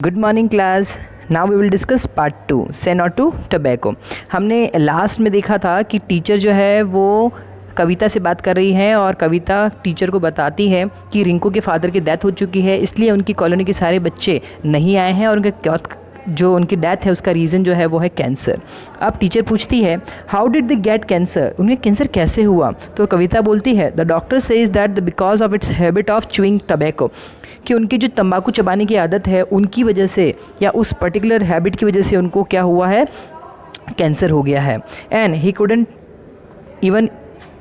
Good morning class. Now we will discuss part 2 से not to tobacco. हमने last में देखा था कि टीचर जो है वो कविता से बात कर रही है और कविता टीचर को बताती है कि रिंकू के फादर की डेथ हो चुकी है, इसलिए उनकी कॉलोनी के सारे बच्चे नहीं आए हैं और उनके जो उनकी डेथ है उसका रीज़न जो है वो है कैंसर। अब टीचर पूछती है how did they get cancer, उन्हें कैंसर कैसे हुआ? तो कविता बोलती है the doctor says that because of its habit of chewing tobacco, कि उनकी जो तंबाकू चबाने की आदत है उनकी वजह से या उस पर्टिकुलर हैबिट की वजह से उनको क्या हुआ है, कैंसर हो गया है। And he couldn't even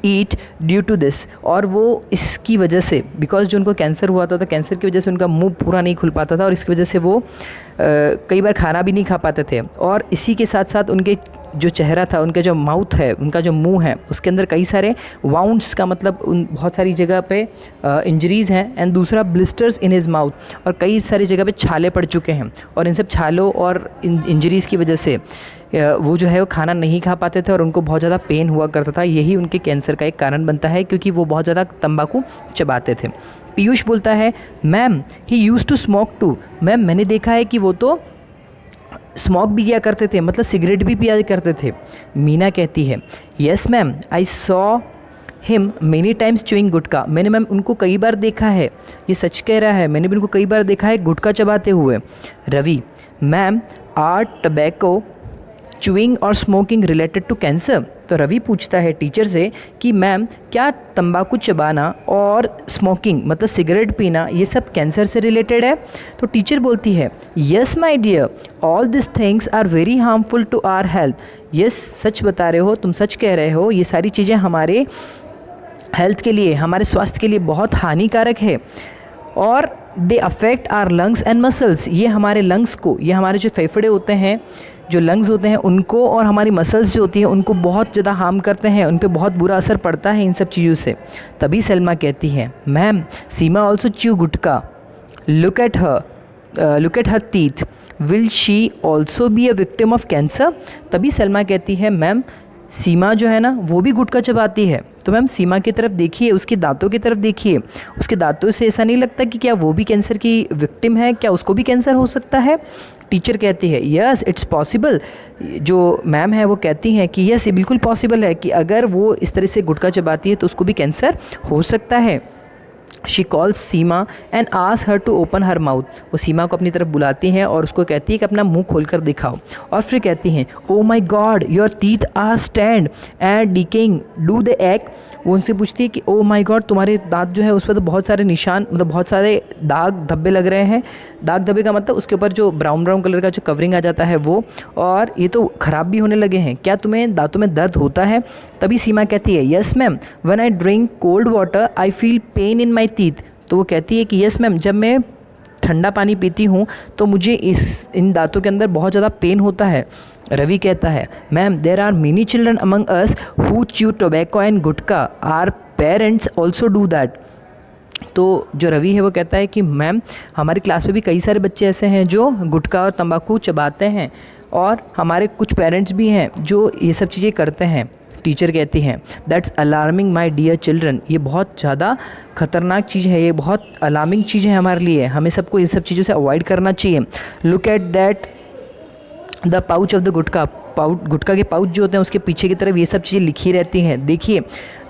eat due to this, और वो इसकी वजह से बिकॉज जो उनको कैंसर हुआ था तो कैंसर की वजह से उनका मुंह पूरा नहीं खुल पाता था और इसकी वजह से वो कई बार खाना भी नहीं खा पाते थे। और इसी के साथ साथ उनके जो चेहरा था, उनका जो माउथ है, उनका जो मुंह है, उसके अंदर कई सारे वाउंड्स का मतलब उन बहुत सारी जगह पे इंजरीज़ हैं। एंड दूसरा ब्लिस्टर्स इन हिज माउथ, और कई सारी जगह पे छाले पड़ चुके हैं और इन सब छालों और इंजरीज़ की वजह से वो जो है वो खाना नहीं खा पाते थे और उनको बहुत ज़्यादा पेन हुआ करता था। यही उनके कैंसर का एक कारण बनता है क्योंकि वो बहुत ज़्यादा तंबाकू चबाते थे। पीयूष बोलता है ma'am he used to smoke too, ma'am मैंने देखा है कि वो तो स्मोक भी किया करते थे, मतलब सिगरेट भी पिया करते थे। मीना कहती है yes ma'am I saw him many times chewing gutka, मैंने मैम उनको कई बार देखा है, ये सच कह रहा है, मैंने भी उनको कई बार देखा है गुटखा चबाते हुए। Ravi ma'am are tobacco chewing और स्मोकिंग रिलेटेड टू कैंसर, तो रवि पूछता है टीचर से कि मैम क्या तंबाकू चबाना और स्मोकिंग मतलब सिगरेट पीना ये सब कैंसर से रिलेटेड है? तो टीचर बोलती है yes my dear all this things are very harmful to our health. Yes सच बता रहे हो, तुम सच कह रहे हो, ये सारी चीज़ें हमारे हेल्थ के लिए, हमारे स्वास्थ्य के लिए बहुत हानिकारक है। और they affect our lungs and muscles, ये हमारे लंग्स को, ये हमारे जो फेफड़े होते हैं, जो लंग्स होते हैं उनको, और हमारी मसल्स जो होती हैं उनको बहुत ज़्यादा हार्म करते हैं, उन पे बहुत बुरा असर पड़ता है इन सब चीज़ों से। तभी सलमा कहती है ma'am Seema also chew gutka, look at her teeth, will she also be a victim of cancer? तभी सलमा कहती है मैम सीमा जो है ना वो भी गुटखा चबाती है, तो मैम सीमा की तरफ देखिए, उसके दांतों की तरफ देखिए, उसके दांतों से ऐसा नहीं लगता कि क्या वो भी कैंसर की विक्टिम है, क्या उसको भी कैंसर हो सकता है? टीचर कहती है यस इट्स पॉसिबल, जो मैम है वो कहती हैं कि यस ये बिल्कुल पॉसिबल है कि अगर वो इस तरह से गुटखा चबाती है तो उसको भी कैंसर हो सकता है। She calls Seema and ask her to open her mouth, वो सीमा को अपनी तरफ बुलाती हैं और उसको कहती है कि अपना मुंह खोलकर दिखाओ, और फिर कहती हैं oh my god your teeth are stained and decaying do the act. वो उनसे पूछती है कि ओ माय गॉड तुम्हारे दांत जो है उस पर तो बहुत सारे निशान, मतलब बहुत सारे दाग धब्बे लग रहे हैं। दाग धब्बे का मतलब उसके ऊपर जो ब्राउन ब्राउन कलर का जो कवरिंग आ जाता है वो, और ये तो ख़राब भी होने लगे हैं, क्या तुम्हें दांतों में दर्द होता है? तभी सीमा कहती है yes ma'am when I drink cold water I feel pain in my teeth. तो वो कहती है कि यस मैम जब मैं ठंडा पानी पीती हूँ तो मुझे इन दांतों के अंदर बहुत ज़्यादा पेन होता है। रवि कहता है ma'am there are many children among us who chew tobacco and gutka, are parents also do that. तो जो रवि है वो कहता है कि मैम हमारी क्लास में भी कई सारे बच्चे ऐसे हैं जो गुटखा और तंबाकू चबाते हैं, और हमारे कुछ पेरेंट्स भी हैं जो ये सब चीज़ें करते हैं। टीचर कहती हैं that's alarming my dear children, ये बहुत ज़्यादा ख़तरनाक चीज़ है, ये बहुत अलार्मिंग चीज़ है हमारे लिए, हमें सबको इन सब चीज़ों से अवॉइड करना चाहिए। Look at that the pouch of the gutkha के पाउच जो होते हैं उसके पीछे की तरफ ये सब चीज़ें लिखी रहती हैं। देखिए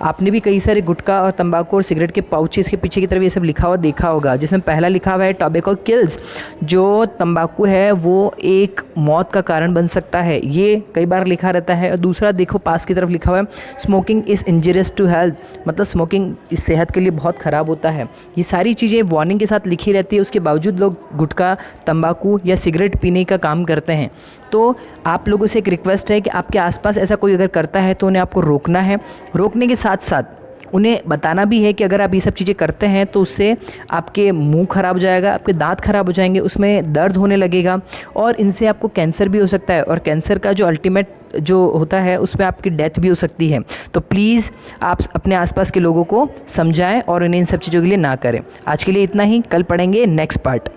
आपने भी कई सारे गुटखा और तंबाकू और सिगरेट के पाउचेस के पीछे की तरफ ये सब लिखा हुआ देखा होगा, जिसमें पहला लिखा हुआ है टोबैको किल्स, जो तंबाकू है वो एक मौत का कारण बन सकता है, ये कई बार लिखा रहता है। और दूसरा देखो पास की तरफ लिखा हुआ है smoking is injurious to health, मतलब स्मोकिंग इस सेहत के लिए बहुत ख़राब होता है। ये सारी चीज़ें वार्निंग के साथ लिखी रहती है, उसके बावजूद लोग गुटखा तंबाकू या सिगरेट पीने का काम करते हैं। तो आप लोगों से एक रिक्वेस्ट है कि आपके आसपास ऐसा कोई अगर करता है तो उन्हें आपको रोकना है। रोकने के साथ साथ उन्हें बताना भी है कि अगर आप ये सब चीज़ें करते हैं तो उससे आपके मुंह ख़राब हो जाएगा, आपके दांत ख़राब हो जाएंगे, उसमें दर्द होने लगेगा और इनसे आपको कैंसर भी हो सकता है, और कैंसर का जो अल्टीमेट जो होता है उसमें आपकी डेथ भी हो सकती है। तो प्लीज़ आप अपने आसपास के लोगों को समझाएं और इन्हें इन सब चीज़ों के लिए ना करें। आज के लिए इतना ही, कल पढ़ेंगे नेक्स्ट पार्ट।